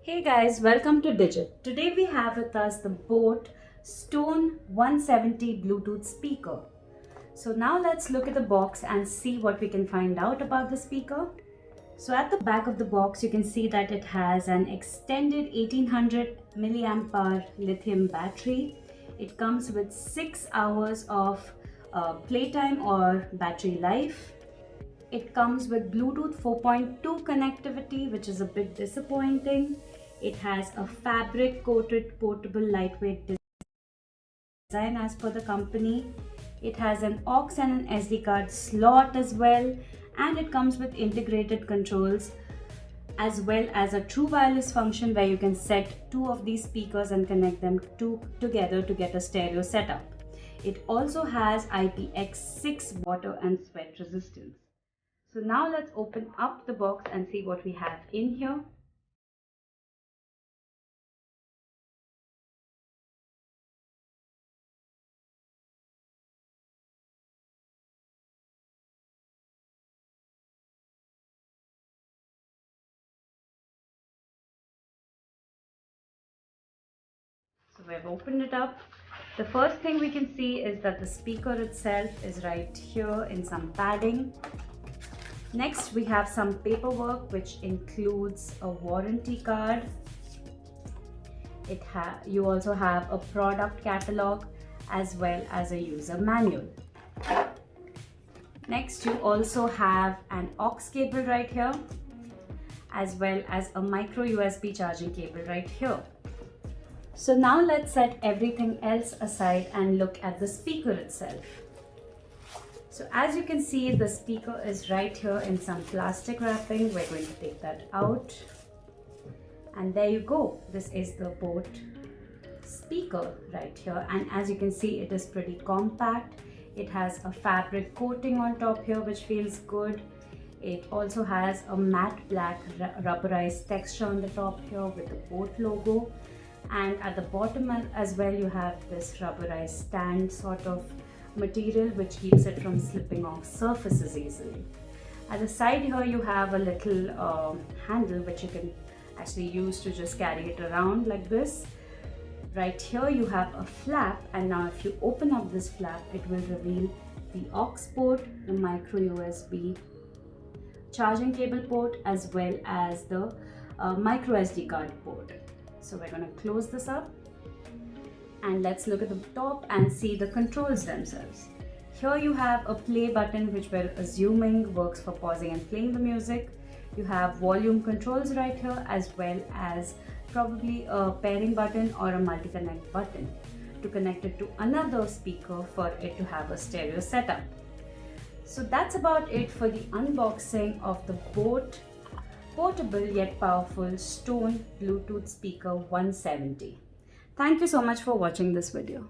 Hey guys, welcome to Digit. Today we have with us the boAt Stone 170 Bluetooth speaker. So now let's look at the box and see what we can find out about the speaker. So at the back of the box you can see that it has an extended 1800 milliamp hour lithium battery. It comes with 6 hours of playtime or battery life. It comes with Bluetooth 4.2 connectivity, which is a bit disappointing. It has a fabric coated portable lightweight design as per the company. It has an aux and an SD card slot as well, and it comes with integrated controls as well as a true wireless function where you can set two of these speakers and connect them together to get a stereo setup. It also has IPX6 water and sweat resistance. So now let's open up the box and see what we have in here. So we've opened it up. The first thing we can see is that the speaker itself is right here in some padding. Next, we have some paperwork which includes a warranty card. You also have a product catalog as well as a user manual. Next, you also have an aux cable right here as well as a micro USB charging cable right here. So now let's set everything else aside and look at the speaker itself. So as you can see, the speaker is right here in some plastic wrapping. We're going to take that out. And there you go. This is the boAt speaker right here. And as you can see, it is pretty compact. It has a fabric coating on top here, which feels good. It also has a matte black rubberized texture on the top here with the boAt logo. And at the bottom as well, you have this rubberized stand sort of material which keeps it from slipping off surfaces easily. At the side here, you have a little handle which you can actually use to just carry it around like this. Right here you have a flap, and now if you open up this flap, it will reveal the aux port, the micro USB charging cable port, as well as the micro SD card port. So we're going to close this up and let's look at the top and see the controls themselves. Here you have a play button which we're assuming works for pausing and playing the music. You have volume controls right here as well as probably a pairing button or a multi-connect button to connect it to another speaker for it to have a stereo setup. So that's about it for the unboxing of the boAt portable yet powerful Stone Bluetooth speaker 170. Thank you so much for watching this video.